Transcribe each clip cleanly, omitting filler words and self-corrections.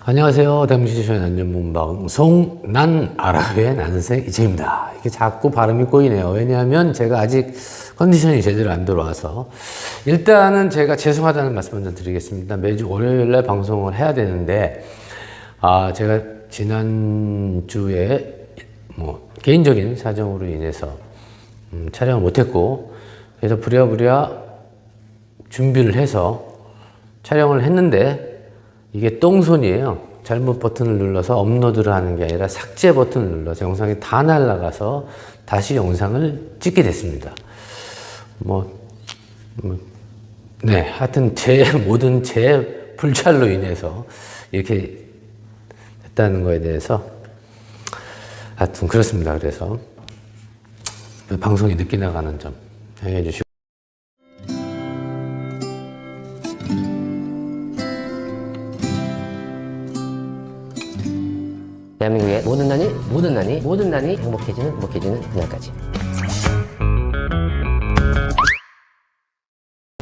안녕하세요. 대문시주의 난전문 방송 난 아랍의 난생 이재입니다. 이게 자꾸 발음이 꼬이네요. 왜냐하면 제가 아직 컨디션이 제대로 안 들어와서 일단은 제가 죄송하다는 말씀 먼저 드리겠습니다. 매주 월요일날 방송을 해야 되는데 제가 지난주에 개인적인 사정으로 인해서 촬영을 못했고 그래서 부랴부랴 준비를 해서 촬영을 했는데 이게 똥손이에요. 잘못 버튼을 눌러서 업로드를 하는 게 아니라 삭제 버튼을 눌러서 영상이 다 날아가서 다시 영상을 찍게 됐습니다. 하여튼 모든 제 불찰로 인해서 이렇게 됐다는 거에 대해서 하여튼 그렇습니다. 그래서 방송이 늦게 나가는 점 양해해 주시고. 대한민국의 모든 난이 행복해지는 그날까지.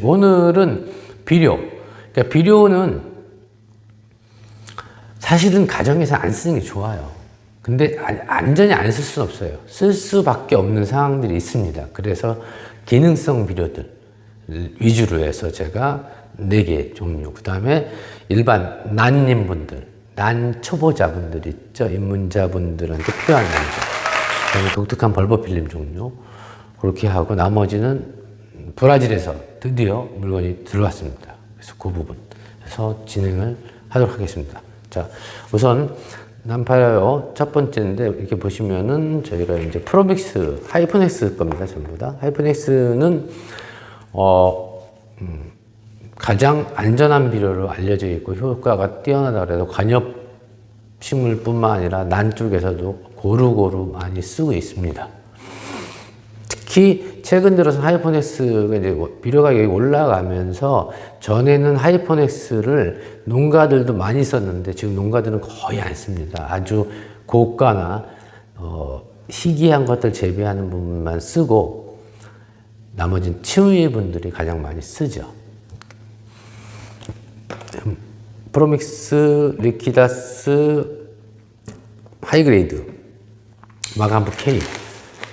오늘은 비료. 그러니까 비료는 사실은 가정에서 안 쓰는 게 좋아요. 근데 완전히 안 쓸 수는 없어요. 쓸 수밖에 없는 상황들이 있습니다. 그래서 기능성 비료들 위주로 해서 제가 4개 종류, 그 다음에 일반 난님분들, 난 초보자분들 있죠. 입문자분들한테 필요한 난조. 그다음에 독특한 벌버필름 종류. 그렇게 하고 나머지는 브라질에서 드디어 물건이 들어왔습니다. 그래서 그 부분에서 진행을 하도록 하겠습니다. 자, 우선 난파요 첫 번째인데 이렇게 보시면은 저희가 이제 프로믹스 하이퍼넥스 겁니다. 전부 다. 하이퍼넥스는 가장 안전한 비료로 알려져 있고 효과가 뛰어나다 그래서 관엽 식물뿐만 아니라 난 쪽에서도 고루고루 많이 쓰고 있습니다. 특히 최근 들어서 하이퍼넥스가 이제 비료 가격이 올라가면서 전에는 하이퍼넥스를 농가들도 많이 썼는데 지금 농가들은 거의 안 씁니다. 아주 고가나 희귀한 것들 재배하는 부분만 쓰고 나머지는 치우의 분들이 가장 많이 쓰죠. 프로믹스, 리퀴다스, 하이그레이드, 마감프 K.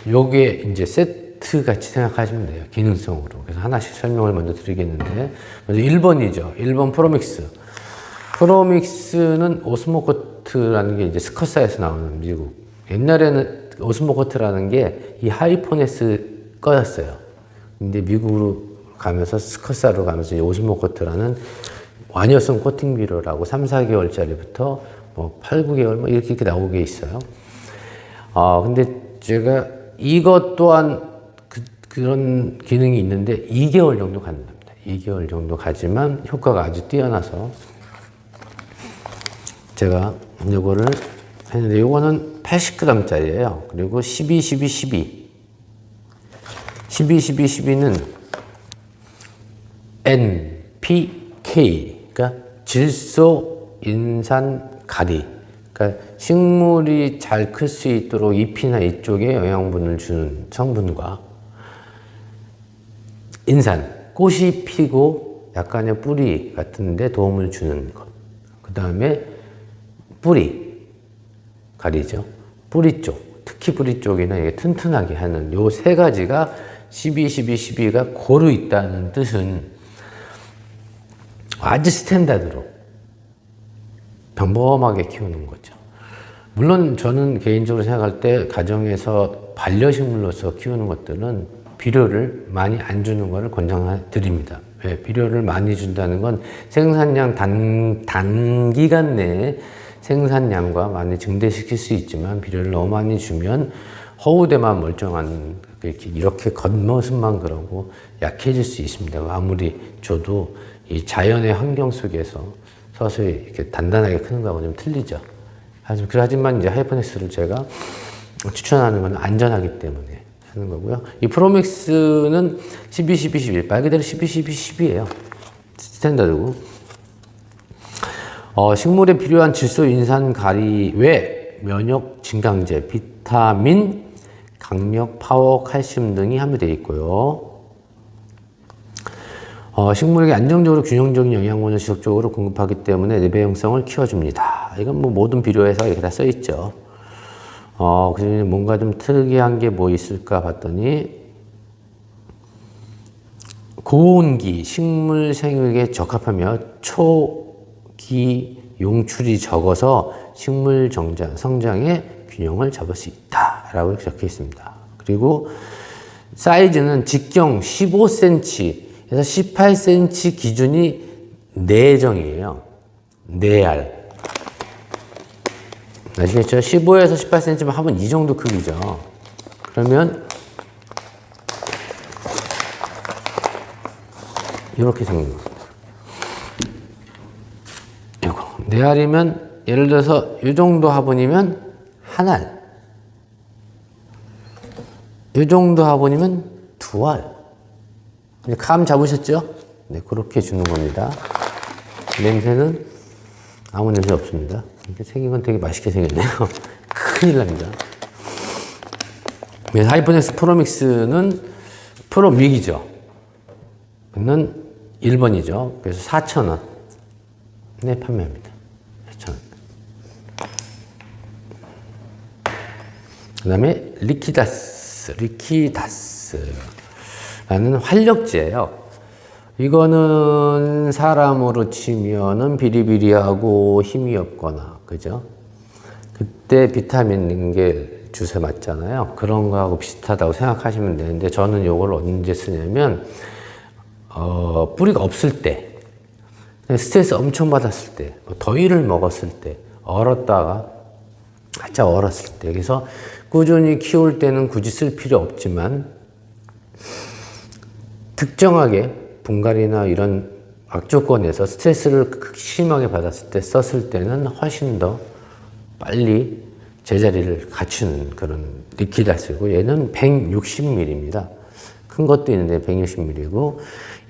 요게 이제 세트 같이 생각하시면 돼요. 기능성으로. 그래서 하나씩 설명을 먼저 드리겠는데, 먼저 1번이죠. 1번 프로믹스. 프로믹스는 오스모코트라는 게 이제 스커사에서 나오는 미국. 옛날에는 오스모코트라는 게 이 하이포네스 거였어요. 근데 미국으로 가면서 스커사로 가면서 이 오스모코트라는 완효성 코팅 비료라고 3, 4개월짜리부터 8, 9개월 이렇게 나오게 있어요. 근데 제가 이것 또한 그런 기능이 있는데 2개월 정도 간답니다. 2개월 정도 가지만 효과가 아주 뛰어나서 제가 이거를 했는데 이거는 80g짜리예요. 그리고 12, 12, 12. 12, 12, 12는 NPK. 그러니까 질소, 인산, 가리. 그러니까 식물이 잘 클 수 있도록 잎이나 이쪽에 영양분을 주는 성분과 인산, 꽃이 피고 약간의 뿌리 같은데 도움을 주는 것. 그 다음에 뿌리, 가리죠. 뿌리 쪽, 특히 뿌리 쪽이나 이게 튼튼하게 하는 요 3가지가 12, 12, 12가 고루 있다는 뜻은 아주 스탠다드로 평범하게 키우는 거죠. 물론 저는 개인적으로 생각할 때 가정에서 반려식물로서 키우는 것들은 비료를 많이 안 주는 것을 권장드립니다. 왜? 비료를 많이 준다는 건 생산량 단기간 내에 생산량과 많이 증대시킬 수 있지만 비료를 너무 많이 주면 허우대만 멀쩡한 이렇게 겉모습만 그러고 약해질 수 있습니다. 아무리 줘도 이 자연의 환경 속에서 서서히 이렇게 단단하게 크는 거하고 좀 틀리죠. 하지만 이제 하이퍼넥스를 제가 추천하는 건 안전하기 때문에 하는 거고요. 이 프로믹스는 12, 12, 11. 말 그대로 12, 12, 10이에요. 스탠다드고. 식물에 필요한 질소, 인산, 가리 외 면역 증강제, 비타민, 강력, 파워, 칼슘 등이 함유되어 있고요. 식물에게 안정적으로 균형적인 영양분을 지속적으로 공급하기 때문에 내배형성을 키워줍니다. 이건 뭐 모든 비료에서 이렇게 다 써 있죠. 그중에 뭔가 좀 특이한 게 뭐 있을까 봤더니, 고온기 식물 생육에 적합하며 초기 용출이 적어서 식물 성장의 균형을 잡을 수 있다라고 적혀 있습니다. 그리고 사이즈는 직경 15cm에서 18cm 기준이 내정이에요. 내알. 아시겠죠? 15에서 18cm면 하면 이 정도 크기죠. 그러면 이렇게 생긴 거. 이거 내알이면 예를 들어서 이 정도 화분이면 한 알, 이 정도 화분이면 두 알. 감 잡으셨죠? 네, 그렇게 주는 겁니다. 냄새는 아무 냄새 없습니다. 이렇게 생긴 건 되게 맛있게 생겼네요. 큰일 납니다. 하이퍼넥스 프로믹스는 프로믹이죠. 는 1번이죠. 그래서 4,000원에 판매합니다. 4,000원. 그 다음에 리퀴다스라는 활력제예요. 이거는 사람으로 치면은 비리비리하고 힘이 없거나, 그죠? 그때 비타민 게 주사 맞잖아요. 그런 거하고 비슷하다고 생각하시면 되는데, 저는 이걸 언제 쓰냐면, 뿌리가 없을 때, 스트레스 엄청 받았을 때, 더위를 먹었을 때, 얼었다가, 살짝 얼었을 때, 그래서 꾸준히 키울 때는 굳이 쓸 필요 없지만, 특정하게 분갈이나 이런 악조건에서 스트레스를 심하게 받았을 때 썼을 때는 훨씬 더 빨리 제자리를 갖추는 그런 리퀴다스고, 얘는 160ml입니다. 큰 것도 있는데 160ml고,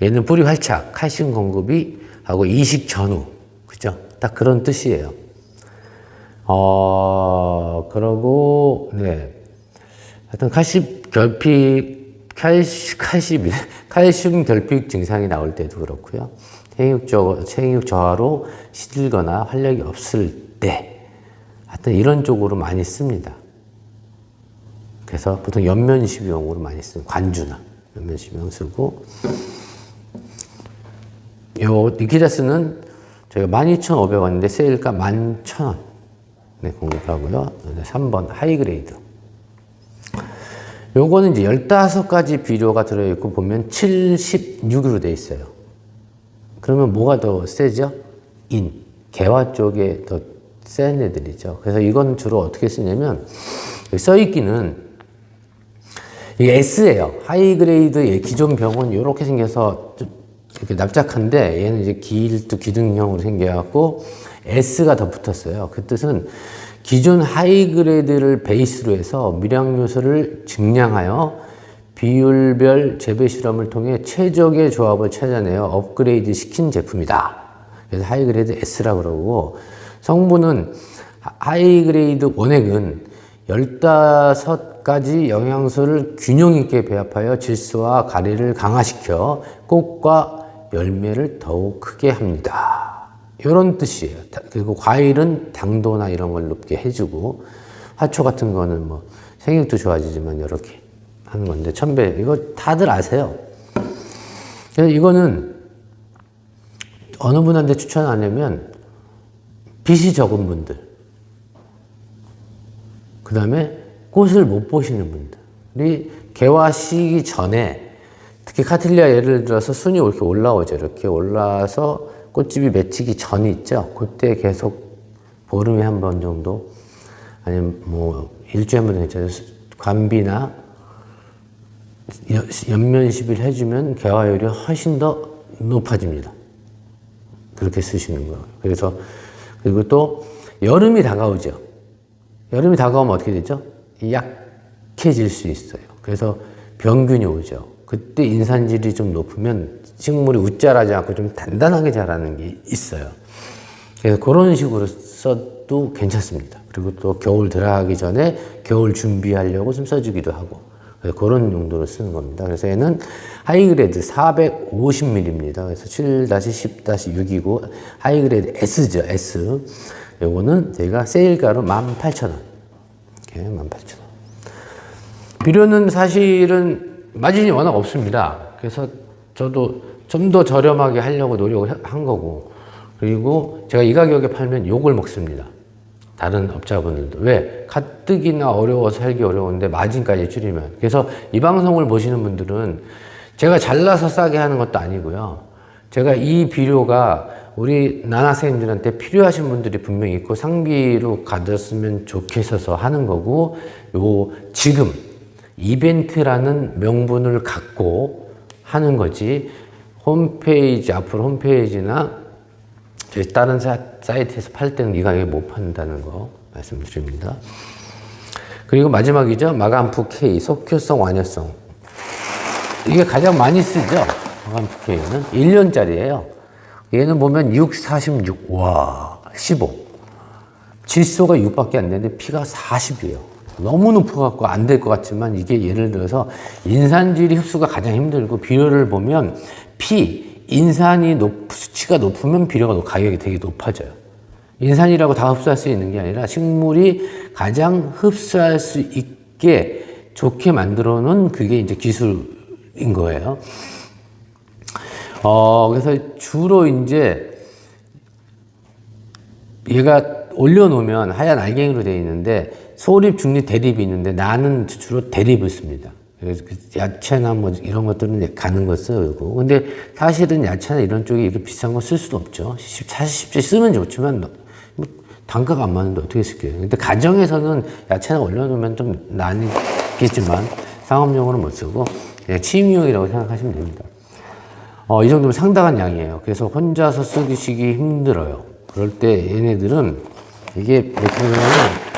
얘는 뿌리 활착, 칼슘 공급이 하고 이식 전후, 그죠? 딱 그런 뜻이에요. 그러고, 네. 하여튼 칼슘 결핍 증상이 나올 때도 그렇고요. 생육 저하로 시들거나 활력이 없을 때, 하여튼 이런 쪽으로 많이 씁니다. 그래서 보통 연면식용으로 많이 쓰는 관주나 연면식용 쓰고, 요 리퀴다스는 저희가 12,500원인데 세일가 11,000원 네, 공급하고요. 3번 하이그레이드. 요거는 이제 15가지 비료가 들어있고 보면 76으로 되어 있어요. 그러면 뭐가 더 세죠? 개화 쪽에 더 센 애들이죠. 그래서 이건 주로 어떻게 쓰냐면, 써있기는 이 S예요. 하이그레이드 기존 병은 이렇게 생겨서 좀 이렇게 납작한데, 얘는 이제 기둥형으로 생겨갖고 S가 더 붙었어요. 그 뜻은 기존 하이그레이드를 베이스로 해서 미량 요소를 증량하여 비율별 재배 실험을 통해 최적의 조합을 찾아내어 업그레이드 시킨 제품이다. 그래서 하이그레이드 S라고 그러고, 성분은 하이그레이드 원액은 15가지 영양소를 균형 있게 배합하여 질소와 가리를 강화시켜 꽃과 열매를 더욱 크게 합니다. 이런 뜻이에요. 그리고 과일은 당도나 이런 걸 높게 해주고, 화초 같은 거는 뭐 생육도 좋아지지만 이렇게 하는 건데, 첨배 이거 다들 아세요. 그래서 이거는 어느 분한테 추천 안 하면 빚이 적은 분들, 그 다음에 꽃을 못 보시는 분들이 개화시기 전에, 특히 카틸리아 예를 들어서 순이 이렇게 올라오죠. 이렇게 올라와서 꽃집이 맺히기 전이 있죠. 그때 계속 보름에 한 번 정도, 아니면 뭐 일주일에 한 번 정도 관비나 연면시비를 해주면 개화율이 훨씬 더 높아집니다. 그렇게 쓰시는 거예요. 그래서, 그리고 또 여름이 다가오죠. 여름이 다가오면 어떻게 되죠? 약해질 수 있어요. 그래서 병균이 오죠. 그때 인산질이 좀 높으면 식물이 웃자라지 않고 좀 단단하게 자라는 게 있어요. 그래서 그런 식으로 써도 괜찮습니다. 그리고 또 겨울 들어가기 전에 겨울 준비하려고 좀 써주기도 하고, 그래서 그런 용도로 쓰는 겁니다. 그래서 얘는 하이그레이드 450ml입니다. 그래서 7-10-6이고 하이그레이드 S죠, S. 요거는 저희가 세일가로 18,000원. 이렇게 18,000원. 비료는 사실은 마진이 워낙 없습니다. 그래서 저도 좀 더 저렴하게 하려고 노력을 한 거고, 그리고 제가 이 가격에 팔면 욕을 먹습니다. 다른 업자분들도. 왜? 가뜩이나 어려워서 살기 어려운데 마진까지 줄이면. 그래서 이 방송을 보시는 분들은 제가 잘라서 싸게 하는 것도 아니고요. 제가 이 비료가 우리 난학생들한테 필요하신 분들이 분명히 있고 상비로 가졌으면 좋겠어서 하는 거고, 요 지금 이벤트라는 명분을 갖고 하는 거지, 홈페이지, 앞으로 홈페이지나 다른 사이트에서 팔 때는 이 가격에 못 판다는 거 말씀드립니다. 그리고 마지막이죠. 마감프 K, 석효성, 완효성. 이게 가장 많이 쓰죠. 마감프 K는 1년짜리예요. 얘는 보면 6, 46, 와, 15. 질소가 6밖에 안 되는데 피가 40이에요. 너무 높아갖고 안 될 것 같지만, 이게 예를 들어서 인산질이 흡수가 가장 힘들고, 비료를 보면 인산이 수치가 높으면 비료가 가격이 되게 높아져요. 인산이라고 다 흡수할 수 있는 게 아니라 식물이 가장 흡수할 수 있게 좋게 만들어 놓은 그게 이제 기술인 거예요. 그래서 주로 이제 얘가 올려놓으면 하얀 알갱이로 되어 있는데, 소립, 중립, 대립이 있는데 나는 주로 대립을 씁니다. 그래서 야채나 뭐 이런 것들은 가는 거 쓰고. 근데 사실은 야채나 이런 쪽에 이렇게 비싼 거 쓸 수도 없죠. 사실 10재 쓰면 좋지만 뭐 단가가 안 맞는데 어떻게 쓸게요. 근데 가정에서는 야채나 올려놓으면 좀 나뉘겠지만 상업용으로는 못 쓰고 그냥 취미용이라고 생각하시면 됩니다. 이 정도면 상당한 양이에요. 그래서 혼자서 쓰기 힘들어요. 그럴 때 얘네들은 이게 이렇게 보면은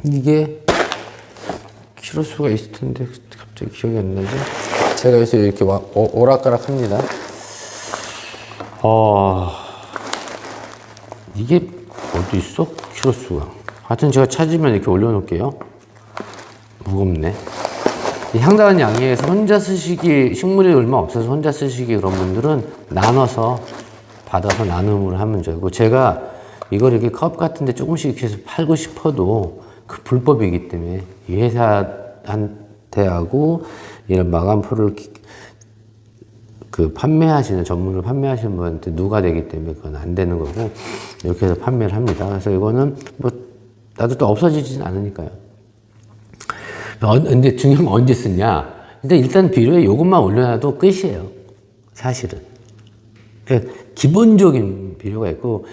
이게 키로수가 있을 텐데 갑자기 기억이 안 나죠? 제가 여기서 이렇게 오락가락 합니다. 이게 어디 있어? 키로수가. 하여튼 제가 찾으면 이렇게 올려놓을게요. 무겁네. 상당한 양이에서 혼자 쓰시기, 식물이 얼마 없어서 혼자 쓰시기 그런 분들은 나눠서 받아서 나눔을 하면 되고, 제가 이걸 이렇게 컵 같은데 조금씩 이렇게 해서 팔고 싶어도 그 불법이기 때문에 이 회사한테하고 이런 마감표를 그 판매하시는, 전문으로 판매하시는 분한테 누가 되기 때문에 그건 안 되는 거고, 이렇게 해서 판매를 합니다. 그래서 이거는 뭐 나도 또 없어지진 않으니까요. 근데 중요한 건 언제 쓰냐? 근데 일단 비료에 이것만 올려놔도 끝이에요. 사실은. 그러니까 기본적인 비료가 있고,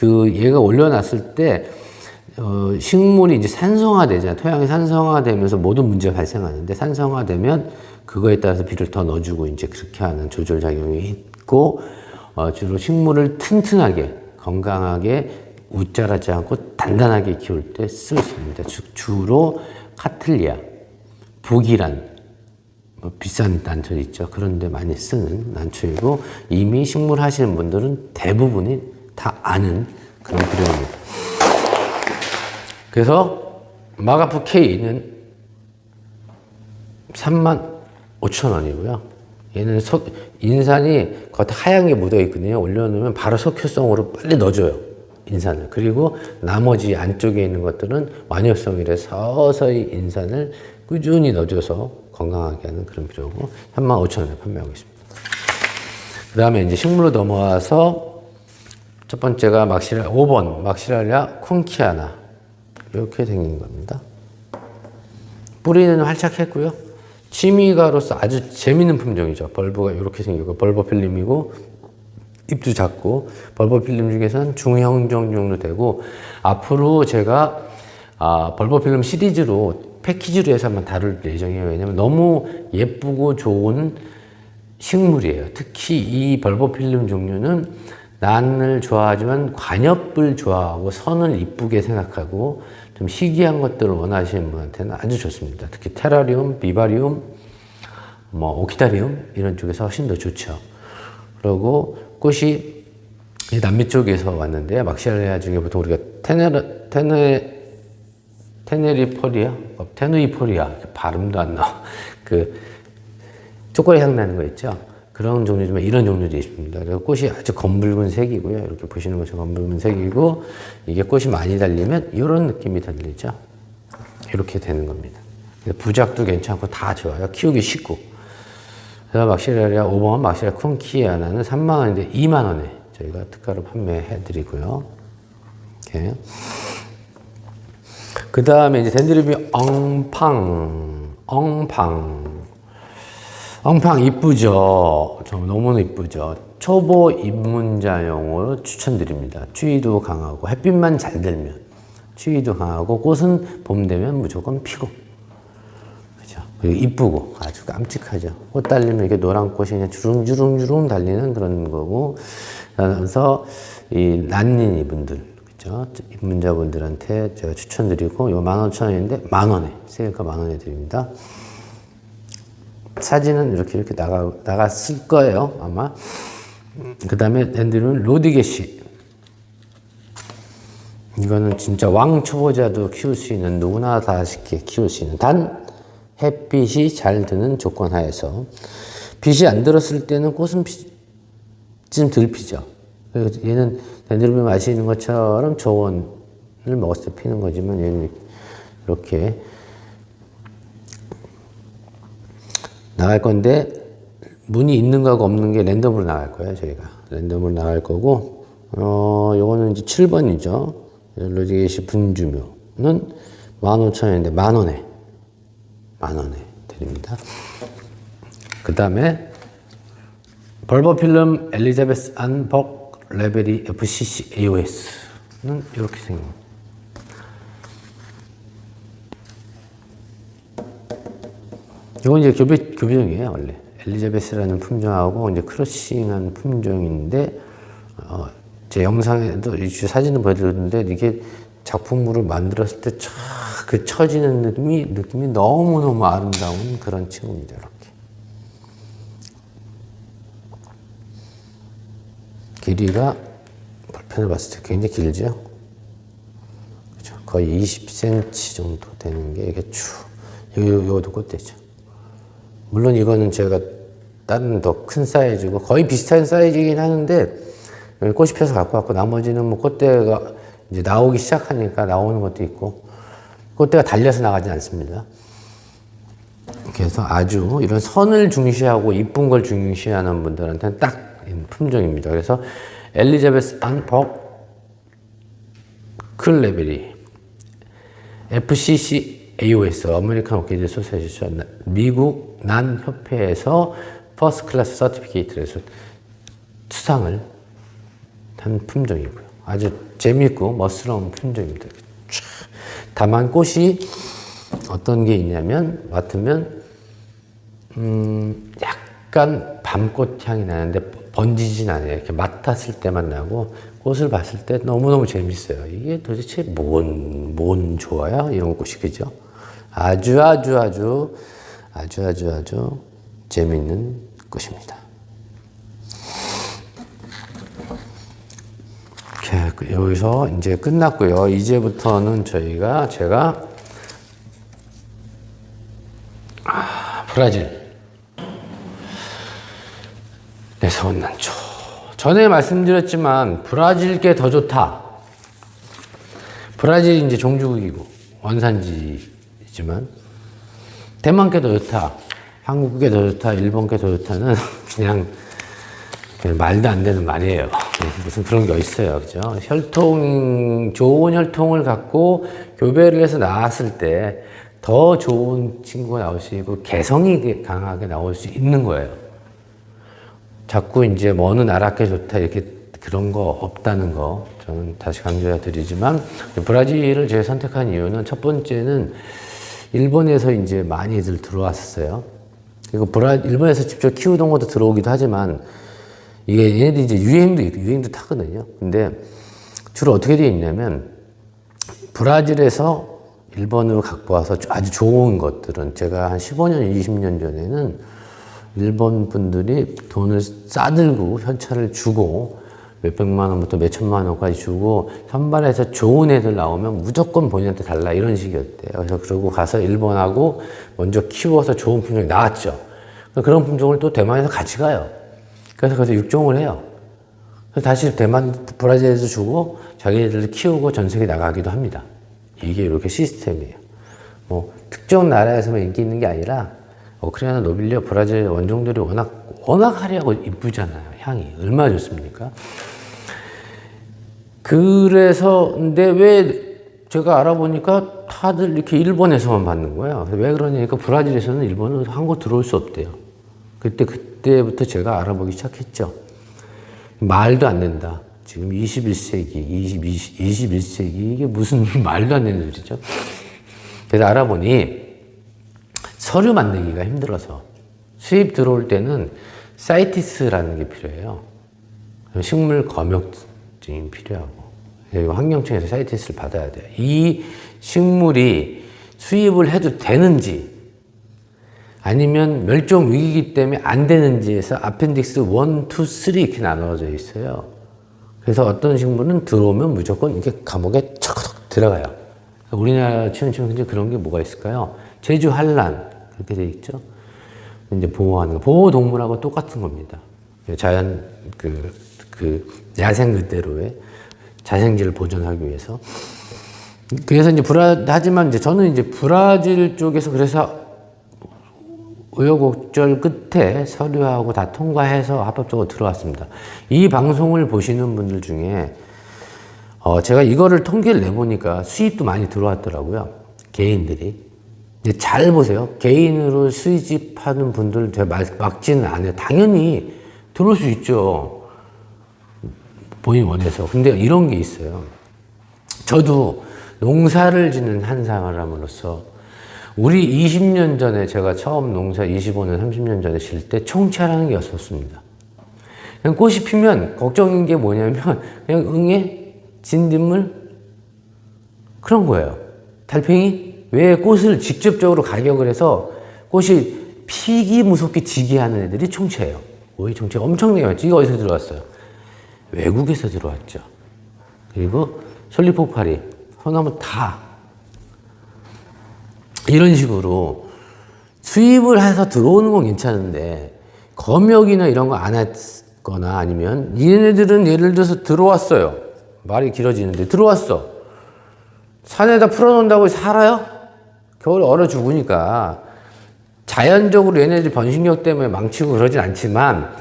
얘가 올려놨을 때 식물이 이제 산성화되잖아요. 토양이 산성화되면서 모든 문제가 발생하는데, 산성화되면 그거에 따라서 비료를 더 넣어주고 이제 그렇게 하는 조절 작용이 있고, 주로 식물을 튼튼하게, 건강하게, 웃자라지 않고 단단하게 키울 때 쓸 수 있습니다. 주로 카틀리아, 북이란, 비싼 난초 있죠. 그런데 많이 쓰는 난초이고, 이미 식물 하시는 분들은 대부분이 다 아는 그런 비료입니다. 그래서 마가프 K는 35,000원이고요. 얘는 인산이 겉에 하얀 게 묻어 있거든요. 올려놓으면 바로 석효성으로 빨리 넣어줘요. 인산을. 그리고 나머지 안쪽에 있는 것들은 완효성이라 서서히 인산을 꾸준히 넣어줘서 건강하게 하는 그런 비료고, 35,000원에 판매하고 있습니다. 그 다음에 이제 식물로 넘어와서 첫 번째가 5번 막시랄리아 쿤키아나. 이렇게 생긴 겁니다. 뿌리는 활착했고요. 취미가로서 아주 재밌는 품종이죠. 벌브가 이렇게 생기고, 벌버 필름이고, 잎도 작고, 벌버 필름 중에서는 중형 종류로 되고, 앞으로 제가 벌버 필름 시리즈로 패키지로 해서 한번 다룰 예정이에요. 왜냐면 너무 예쁘고 좋은 식물이에요. 특히 이 벌버 필름 종류는 난을 좋아하지만 관엽을 좋아하고 선을 이쁘게 생각하고 좀 희귀한 것들을 원하시는 분한테는 아주 좋습니다. 특히 테라리움, 비바리움, 오키다리움 이런 쪽에서 훨씬 더 좋죠. 그리고 꽃이 남미 쪽에서 왔는데, 막시랄리아 중에 보통 우리가 테누이포리아 발음도 안 나와. 그 초콜릿 향 나는 거 있죠. 그런 종류지만 이런 종류도 있습니다. 그래서 꽃이 아주 검붉은 색이고요. 이렇게 보시는 것처럼 검붉은 색이고 이게 꽃이 많이 달리면 이런 느낌이 달리죠. 이렇게 되는 겁니다. 부작도 괜찮고 다 좋아요. 키우기 쉽고. 그래서 막시레리아 5번 막시레리아 쿵키아나는 3만 원인데 2만 원에 저희가 특가로 판매해 드리고요. 이렇게. 그 다음에 이제 덴드리비 엉팡 이쁘죠? 너무나 이쁘죠? 초보 입문자용으로 추천드립니다. 추위도 강하고 햇빛만 잘 들면 추위도 강하고 꽃은 봄 되면 무조건 피고 그죠? 그리고 이쁘고 아주 깜찍하죠. 꽃 달리면 이게 노란 꽃이 그냥 주름주름 달리는 그런 거고 그래서 이 난린이 분들 그죠? 입문자분들한테 제가 추천드리고 이거 15,000원인데 만원에 세일가 만원에 드립니다. 사진은 이렇게 나갔을 거예요, 아마. 그 다음에 덴드리는 로디게시. 이거는 진짜 왕 초보자도 키울 수 있는, 누구나 다 쉽게 키울 수 있는, 단 햇빛이 잘 드는 조건 하에서. 빛이 안 들었을 때는 꽃은 좀 덜 피죠. 그래서 얘는 덴드리비 맛이 있는 것처럼 저온을 먹었을 때 피는 거지만 얘는 이렇게 나갈 건데 문이 있는 거하고 없는 게 랜덤으로 나갈 거예요. 저희가 랜덤으로 나갈 거고 요거는 이제 7번이죠. 로디게시 분주묘는 15,000원인데 만원에 드립니다. 그 다음에 벌버필름 엘리자베스 안벅 레베리 FCC AOS는 이렇게 생깁니다. 이건 이제 교배종이에요, 원래. 엘리자베스라는 품종하고 이제 크로싱한 품종인데, 제 영상에도 사진을 보여드렸는데, 이게 작품물을 만들었을 때 그 처지는 느낌이 너무너무 아름다운 그런 친구입니다, 이렇게. 길이가 볼펜을 봤을 때 굉장히 길죠? 그죠? 거의 20cm 정도 되는 게 이게 요것도 꽃대죠. 물론 이거는 제가 다른 더 큰 사이즈고 거의 비슷한 사이즈이긴 하는데 꽃이 펴서 갖고 왔고 나머지는 뭐 꽃대가 이제 나오기 시작하니까 나오는 것도 있고 꽃대가 달려서 나가지 않습니다. 그래서 아주 이런 선을 중시하고 이쁜 걸 중시하는 분들한테는 딱 품종입니다. 그래서 엘리자베스 안벅 클레베리 FCC AOS 아메리칸 오키드 소사이티 미국 난 협회에서 퍼스트 클래스 서티피케이트를 해서 수상을 한 품종이고요. 아주 재미있고 멋스러운 품종입니다. 다만 꽃이 어떤 게 있냐면 맡으면 약간 밤꽃 향이 나는데 번지진 않아요. 이렇게 맡았을 때만 나고 꽃을 봤을 때 너무너무 재밌어요. 이게 도대체 뭔 좋아요? 이런 꽃이 그죠? 아주 재밌는 꽃입니다. 이렇게 여기서 이제 끝났고요. 이제부터는 제가 브라질 내서 온 난초. 전에 말씀드렸지만 브라질 게 더 좋다. 브라질이 이제 종주국이고 원산지지만 대만 게 더 좋다. 한국 게 더 좋다. 일본 게 더 좋다는 그냥 말도 안 되는 말이에요. 무슨 그런 게 어딨어요. 그죠? 좋은 혈통을 갖고 교배를 해서 나왔을 때 더 좋은 친구가 나올 수 있고 개성이 강하게 나올 수 있는 거예요. 자꾸 이제 어느 나라 게 좋다 이렇게 그런 거 없다는 거 저는 다시 강조해 드리지만 브라질을 제가 선택한 이유는 첫 번째는 일본에서 이제 많이들 들어왔었어요. 그리고 일본에서 직접 키우던 것도 들어오기도 하지만 이게 얘네들이 이제 유행도 타거든요. 근데 주로 어떻게 되어 있냐면 브라질에서 일본으로 갖고 와서 아주 좋은 것들은 제가 한 15년, 20년 전에는 일본 분들이 돈을 싸들고 현찰을 주고 몇백만 원부터 몇천만 원까지 주고 선발해서 좋은 애들 나오면 무조건 본인한테 달라 이런 식이었대요. 그래서 그러고 가서 일본하고 먼저 키워서 좋은 품종이 나왔죠. 그런 품종을 또 대만에서 같이 가요. 그래서 거기서 육종을 해요. 그래서 다시 대만, 브라질에서 주고 자기네들도 키우고 전 세계 나가기도 합니다. 이게 이렇게 시스템이에요. 뭐 특정 나라에서만 인기 있는 게 아니라 우크라이나 노빌리아 브라질 원종들이 워낙 화려하고 이쁘잖아요. 향이 얼마나 좋습니까? 그래서 근데 왜 제가 알아보니까 다들 이렇게 일본에서만 받는 거예요. 왜 그러냐니까 브라질에서는 일본은 한국 들어올 수 없대요. 그때부터 제가 알아보기 시작했죠. 말도 안 된다. 지금 21세기, 21세기 이게 무슨 말도 안 되는 소리죠. 그래서 알아보니 서류 만들기가 힘들어서 수입 들어올 때는 사이티스라는 게 필요해요. 식물 검역증이 필요하고 그리고 환경청에서 사이티스를 받아야 돼요. 이 식물이 수입을 해도 되는지 아니면 멸종 위기이기 때문에 안 되는지에서 아펜딕스 1, 2, 3 이렇게 나눠져 있어요. 그래서 어떤 식물은 들어오면 무조건 이렇게 감옥에 척 들어가요. 우리나라 치면 이제 그런 게 뭐가 있을까요? 제주 한란 그렇게 돼 있죠. 이제 보호하는 거. 보호동물하고 똑같은 겁니다. 자연 야생 그대로의 자생지를 보존하기 위해서. 그래서 이제 하지만 이제 저는 이제 브라질 쪽에서 그래서 우여곡절 끝에 서류하고 다 통과해서 합법적으로 들어왔습니다. 이 방송을 보시는 분들 중에 제가 이거를 통계를 내보니까 수입도 많이 들어왔더라고요. 개인들이. 근데 잘 보세요. 개인으로 수입하는 분들 제가 막지는 않아요. 당연히 들어올 수 있죠. 본인 원해서. 근데 이런 게 있어요. 저도 농사를 짓는 한 사람으로서 우리 20년 전에 제가 처음 농사 25년, 30년 전에 질 때 총체라는 게 없었습니다. 그냥 꽃이 피면 걱정인 게 뭐냐면 그냥 응애, 진딧물 그런 거예요. 달팽이? 왜 꽃을 직접적으로 가격을 해서 꽃이 피기 무섭게 지게 하는 애들이 총체예요. 오이 총체가 엄청나게 많죠. 이거 어디서 들어왔어요? 외국에서 들어왔죠. 그리고 솔리포파리, 소나무 다 이런 식으로 수입을 해서 들어오는 건 괜찮은데 검역이나 이런 거 안 했거나 아니면 얘네들은 예를 들어서 들어왔어요. 말이 길어지는데 들어왔어. 산에다 풀어놓는다고 살아요? 겨울에 얼어 죽으니까 자연적으로 얘네들이 번식력 때문에 망치고 그러진 않지만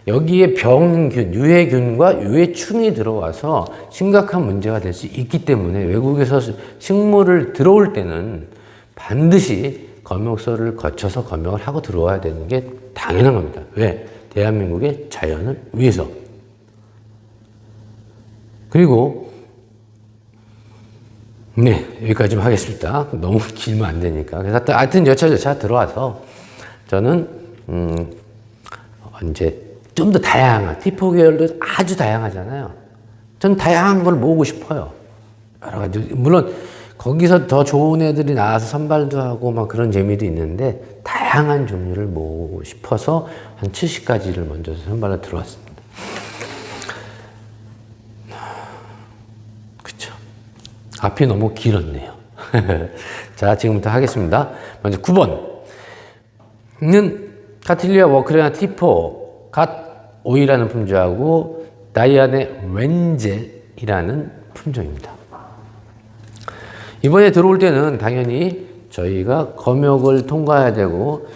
여기에 병균, 유해균과 유해충이 들어와서 심각한 문제가 될 수 있기 때문에 외국에서 식물을 들어올 때는 반드시 검역소를 거쳐서 검역을 하고 들어와야 되는 게 당연한 겁니다. 왜? 대한민국의 자연을 위해서. 그리고 네, 여기까지만 하겠습니다. 너무 길면 안 되니까. 그래서 하여튼 여차저차 들어와서 저는 이제 좀 더 다양한 T4 계열도 아주 다양하잖아요. 전 다양한 걸 모으고 싶어요. 여러 가지. 물론 거기서 더 좋은 애들이 나와서 선발도 하고 막 그런 재미도 있는데 다양한 종류를 모으고 싶어서 한 70가지를 먼저 선발로 들어왔습니다. 그쵸. 앞이 너무 길었네요. 자, 지금부터 하겠습니다. 먼저 9번은 카틸리아 워크레나 T4 갓 오이라는 품종하고 다이아네 렌젤이라는 품종입니다. 이번에 들어올 때는 당연히 저희가 검역을 통과해야 되고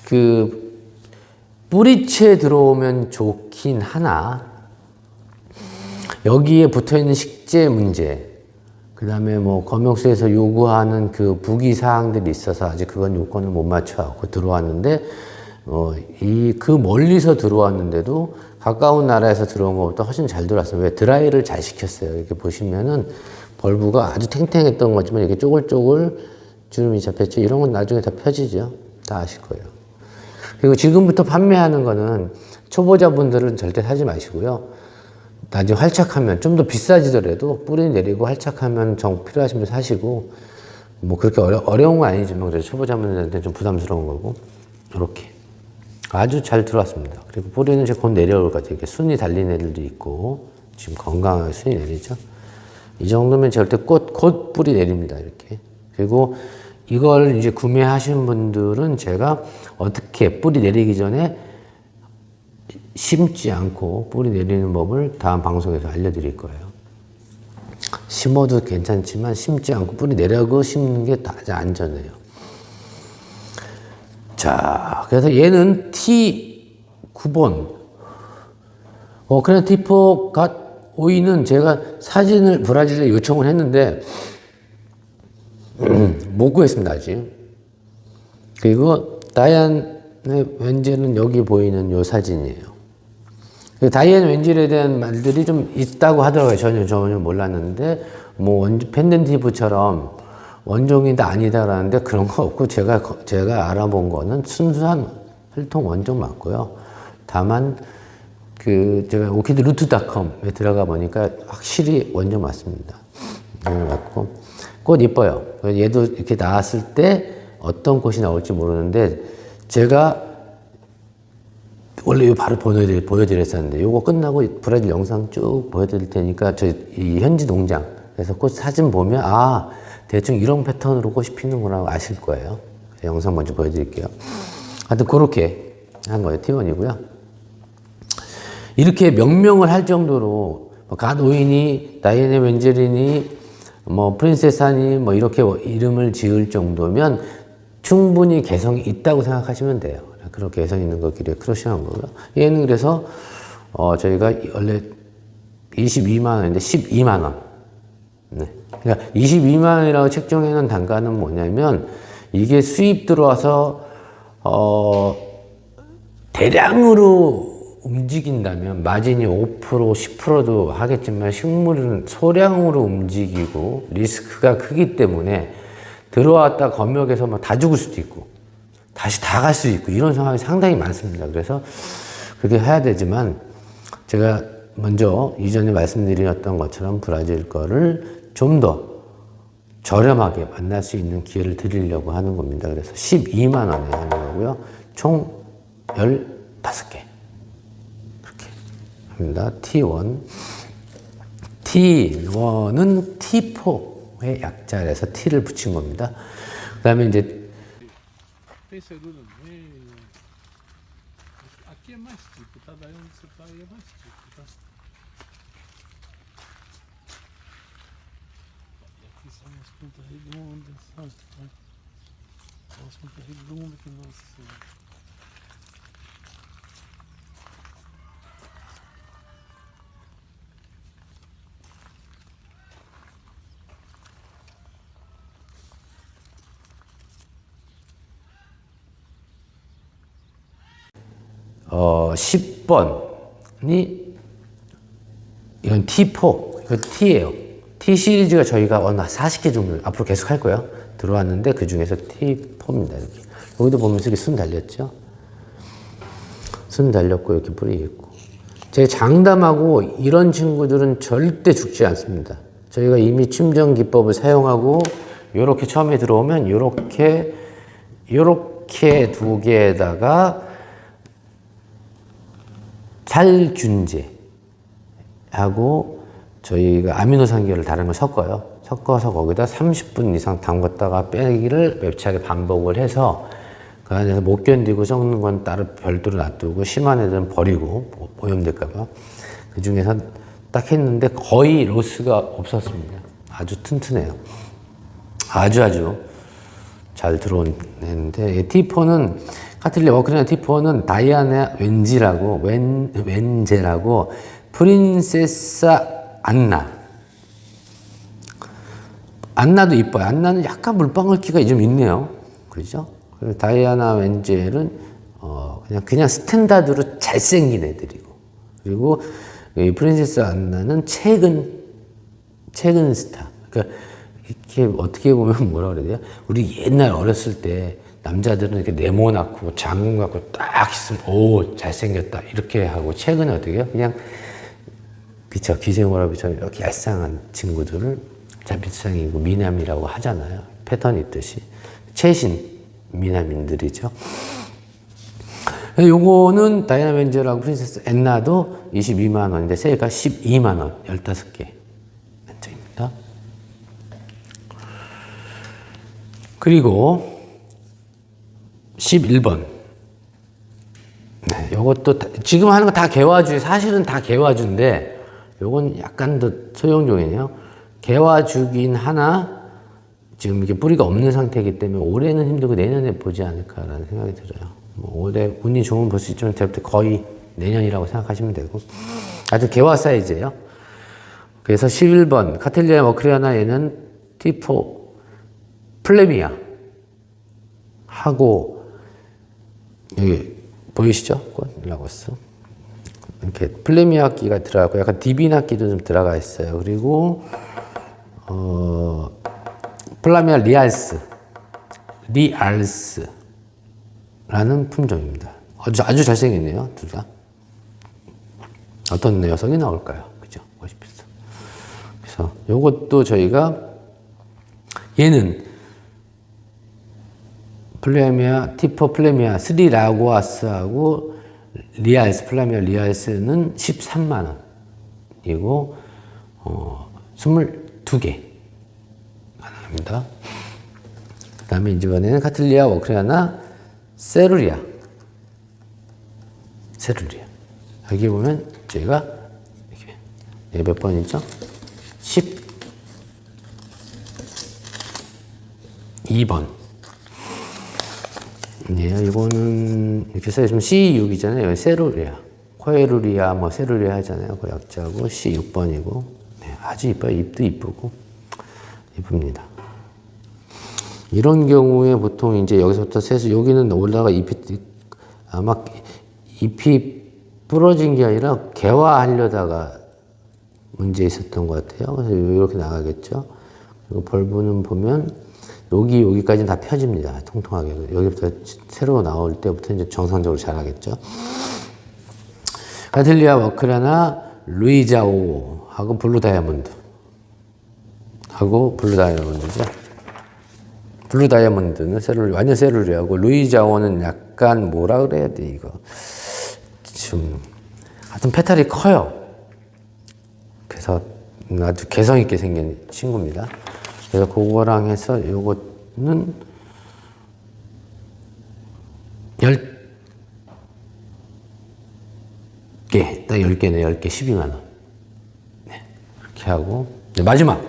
그 뿌리채 들어오면 좋긴 하나 여기에 붙어있는 식재 문제 그 다음에 뭐 검역소에서 요구하는 그 부기 사항들이 있어서 아직 그건 요건을 못 맞춰갖고 들어왔는데 그 멀리서 들어왔는데도 가까운 나라에서 들어온 것보다 훨씬 잘 들어왔어요. 왜? 드라이를 잘 시켰어요. 이렇게 보시면은 벌브가 아주 탱탱했던 거지만 이렇게 쪼글쪼글 주름이 잡혔죠. 이런 건 나중에 다 펴지죠. 다 아실 거예요. 그리고 지금부터 판매하는 거는 초보자분들은 절대 사지 마시고요. 나중에 활착하면 좀 더 비싸지더라도 뿌리 내리고 활착하면 필요하시면 사시고 뭐 그렇게 어려운 건 아니지만 그래도 초보자분들한테 좀 부담스러운 거고 이렇게 아주 잘 들어왔습니다. 그리고 뿌리는 이제 곧 내려올 것 같아요. 이렇게 순이 달린 애들도 있고 지금 건강하게 순이 내리죠. 이 정도면 절대 곧 뿌리 내립니다. 이렇게. 그리고 이걸 이제 구매하신 분들은 제가 어떻게 뿌리 내리기 전에 심지 않고 뿌리 내리는 법을 다음 방송에서 알려드릴 거예요. 심어도 괜찮지만 심지 않고 뿌리 내려고 심는 게 가장 안전해요. 자, 그래서 얘는 T9번. 그냥 T4 갓 오이는 제가 사진을 브라질에 요청을 했는데, 못 구했습니다, 아직. 그리고 다이안의 웬젤은 여기 보이는 요 사진이에요. 다이앤 웬젤에 대한 말들이 좀 있다고 하더라고요. 전혀 몰랐는데, 펜덴티브처럼 원종이다 아니다라는데 그런 거 없고, 제가 알아본 거는 순수한 혈통 원종 맞고요. 다만, 제가 orchidroot.com에 들어가 보니까 확실히 원종 맞습니다. 맞고. 꽃 이뻐요. 얘도 이렇게 나왔을 때 어떤 꽃이 나올지 모르는데, 제가 원래 이거 바로 보여드렸었는데, 요거 끝나고 브라질 영상 쭉 보여드릴 테니까, 이 현지 농장에서 꽃 사진 보면, 대충 이런 패턴으로 꽃이 피는구나 아실 거예요. 영상 먼저 보여드릴게요. 하여튼, 그렇게 한 거예요. T1이고요. 이렇게 명명을 할 정도로, 갓 오이니, 다이앤의 웬젤이니, 프린세사니, 이렇게 이름을 지을 정도면 충분히 개성이 있다고 생각하시면 돼요. 그렇게 개성 있는 것끼리 크러쉬한 거고요. 얘는 그래서, 저희가 원래 22만원인데 12만원. 네. 그러니까 22만원이라고 책정해 놓은 단가는 뭐냐면, 이게 수입 들어와서, 대량으로 움직인다면 마진이 5%, 10%도 하겠지만 식물은 소량으로 움직이고 리스크가 크기 때문에 들어왔다 검역해서 다 죽을 수도 있고 다시 다 갈 수도 있고 이런 상황이 상당히 많습니다. 그래서 그렇게 해야 되지만 제가 먼저 이전에 말씀드렸던 것처럼 브라질 거를 좀 더 저렴하게 만날 수 있는 기회를 드리려고 하는 겁니다. 그래서 12만 원에 하는 거고요. 총 15개. 입니다. T1. T1은 T4의 약자라서 T를 붙인 겁니다. 그 다음에 이제 aqui é mais tipo, tá? Daí onde você tá aí é mais tipo, tá? E aqui são umas pontas redondas, sabe? Umas pontas redondas que nossa. 어, 10번이 이건 T4, 이건 T예요. T 시리즈가 저희가 40개 정도 앞으로 계속 할 거예요. 들어왔는데 그 중에서 T4입니다. 이렇게. 여기도 보면 이렇게 순 달렸죠? 순 달렸고 이렇게 뿌리 있고. 제 장담하고 이런 친구들은 절대 죽지 않습니다. 저희가 이미 침정 기법을 사용하고 요렇게 처음에 들어오면 요렇게 두 개에다가 살균제하고 저희가 아미노산계를 다른 걸 섞어요. 섞어서 거기다 30분 이상 담갔다가 빼기를 몇 차례 반복을 해서 그 안에서 못 견디고 썩는 건 따로 별도로 놔두고 심한 애들은 버리고 오염될까봐 그 중에서 딱 했는데 거의 로스가 없었습니다. 아주 튼튼해요. 아주 잘 들어온 애인데 T4는 카틸리 워크리나 T4는 다이아나 웬젤하고 프린세사 안나도 이뻐요. 안나는 약간 물방울기가 좀 있네요. 그렇죠? 다이아나 웬젤은 그냥 스탠다드로 잘생긴 애들이고, 그리고 이 프린세스 안나는 최근 스타. 그러니까 이렇게 어떻게 보면 뭐라 그래야 돼요? 우리 옛날 어렸을 때 남자들은 이렇게 네모나고 장군 같고 딱 있으면 오 잘생겼다 이렇게 하고, 최근에 어떻게 해요? 그냥 그쵸, 기생오라비처럼 이렇게 얄쌍한 친구들을 자비상이고 미남이라고 하잖아요. 패턴이 있듯이 최신 미남인들이죠. 요거는 다이아나 웬젤하고 프린세스 앤나도 22만 원인데 세일가 12만 원 15개 한정입니다. 그리고 11번 네, 요것도 지금 하는 거 다 개화주, 사실은 다 개화주인데 요건 약간 더 소형종이네요. 개화주긴 하나 지금 이게 뿌리가 없는 상태이기 때문에 올해는 힘들고 내년에 보지 않을까라는 생각이 들어요. 뭐 올해 운이 좋으면 볼 수 있지만 제가 볼 때 거의 내년이라고 생각하시면 되고 아주 개화 사이즈예요. 그래서 11번 카텔리아 머크리아나 얘는 T4 플레미아 하고 여기 보이시죠? 꽃라고스 이렇게 플레미아끼가 들어가고 약간 디비나끼도 좀 들어가 있어요. 그리고 플라미아 리알스라는 품종입니다. 아주 잘생겼네요, 둘 다. 어떤 녀석이 나올까요? 그죠? 멋있어. 그래서 요것도 저희가 얘는 플레미아, 티포 플레미아 3 라고아스하고 리알스, 플라미아 리알스는 13만 원이고 22개 가능합니다. 그 다음에 이번에는 카틀리아 워크리아나 세루리아. 여기 보면 저희가 이렇게 몇 번이죠? 12번. 네, 이거는 이렇게 써있으면 C6이잖아요. 세루리아. 코에루리아, 뭐 세루리아 하잖아요. 그 약자고 C6번이고. 네, 아주 이뻐요. 잎도 이쁘고. 이쁩니다. 이런 경우에 보통 이제 여기서부터 세수, 여기는 올라가 아마 잎이 부러진 게 아니라 개화하려다가 문제 있었던 것 같아요. 그래서 이렇게 나가겠죠. 그리고 벌브는 보면 여기까지는 다 펴집니다. 통통하게. 여기부터 새로 나올 때부터 이제 정상적으로 자라겠죠. 카틀리아 워크라나 루이자오 하고 블루 다이아몬드 하고 블루 다이아몬드죠. 블루 다이아몬드는 완전 세룰리하고 루이자오는 약간 뭐라 그래야 돼 이거 좀 하여튼 페탈이 커요. 그래서 아주 개성 있게 생긴 친구입니다. 그래서 그거랑 해서 요거는 10개, 딱 10개네, 10개 12만 원. 네, 이렇게 하고 네, 마지막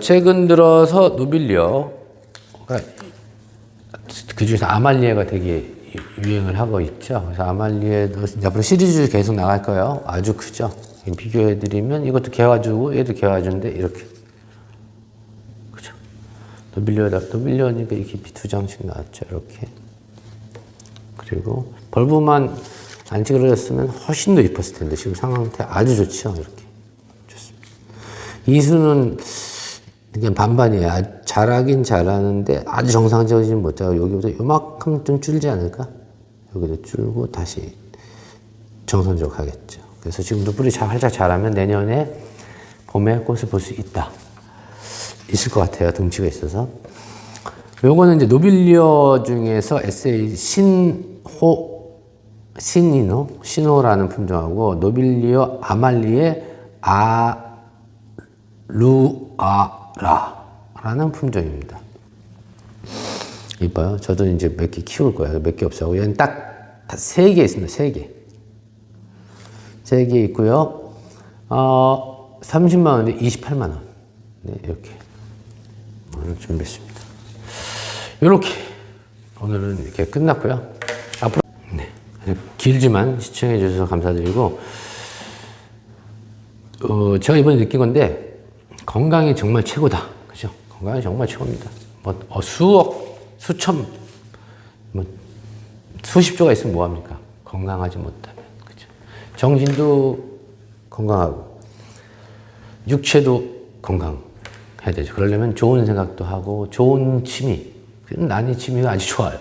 최근 들어서 노빌리어가 그 중에서 아말리에가 되게 유행을 하고 있죠. 그래서 아말리에도 앞으로 시리즈 계속 나갈 거예요. 아주 크죠. 비교해드리면 이것도 개화주고 얘도 개화주인데 이렇게 그죠. 노빌리어니까 이렇게 두 장씩 나왔죠. 이렇게. 그리고 벌브만 안 찌그러졌으면 훨씬 더 이뻤을 텐데 지금 상태 아주 좋죠. 이렇게 좋습니다. 이수는 그냥 반반이에요. 잘하긴 잘하는데 아주 정상적이진 못하고 여기보다 요만큼 좀 줄지 않을까? 여기도 줄고 다시 정상적으로 가겠죠. 그래서 지금도 뿌리 활짝 자라면 내년에 봄에 꽃을 볼 수 있을 것 같아요. 등치가 있어서. 요거는 이제 노빌리어 중에서 SA 신호라는 품종하고 노빌리어 아말리에 아루아라라는 품종입니다. 이뻐요. 저도 이제 몇 개 키울 거예요. 몇 개 없어요. 얘는 딱 3개 있습니다. 3개. 3개 있고요. 30만 원인데 28만 원. 네, 이렇게. 오늘 준비했습니다. 이렇게. 오늘은 이렇게 끝났고요. 앞으로, 네. 길지만 시청해 주셔서 감사드리고, 제가 이번에 느낀 건데, 건강이 정말 최고다. 그죠? 건강이 정말 최고입니다. 수천, 수십조가 있으면 뭐합니까? 건강하지 못하면. 그죠? 정신도 건강하고, 육체도 건강해야 되죠. 그러려면 좋은 생각도 하고, 좋은 취미. 나는 취미가 아주 좋아요.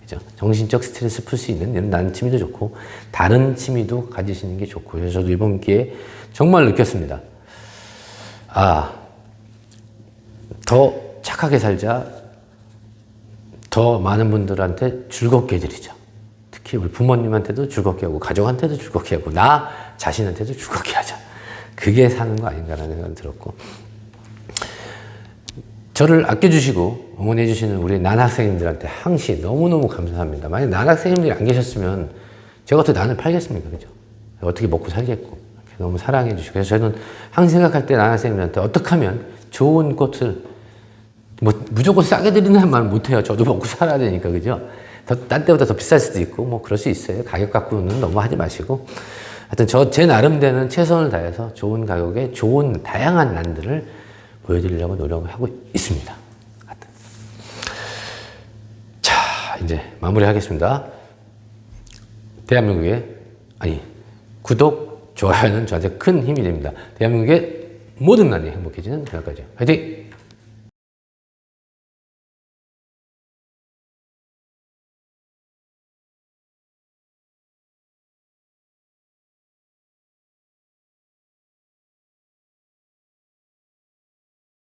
그죠? 정신적 스트레스 풀 수 있는 나는 취미도 좋고, 다른 취미도 가지시는 게 좋고, 그래서 저도 이번 기회에 정말 느꼈습니다. 더 착하게 살자. 더 많은 분들한테 즐겁게 해드리자. 특히 우리 부모님한테도 즐겁게 하고, 가족한테도 즐겁게 하고, 나 자신한테도 즐겁게 하자. 그게 사는 거 아닌가라는 생각이 들었고. 저를 아껴주시고 응원해주시는 우리 난학생님들한테 항시 너무너무 감사합니다. 만약 난학생님들이 안 계셨으면 제가 어떻게 난을 팔겠습니까? 그죠? 어떻게 먹고 살겠고. 너무 사랑해주시고. 그래서 저는 항상 생각할 때 난학생님들한테 어떻게 하면 좋은 꽃을 뭐 무조건 싸게 드리는 말 못해요. 저도 먹고 살아야 되니까. 그죠? 딴 때보다 더 비쌀 수도 있고 뭐 그럴 수 있어요. 가격 갖고는 너무 하지 마시고. 하여튼 제 나름대로는 최선을 다해서 좋은 가격에 좋은 다양한 난들을 보여드리려고 노력을 하고 있습니다. 하여튼. 자, 이제 마무리하겠습니다. 구독, 좋아요는 저한테 큰 힘이 됩니다. 대한민국의 모든 난이 행복해지는 그날까지. 화이팅!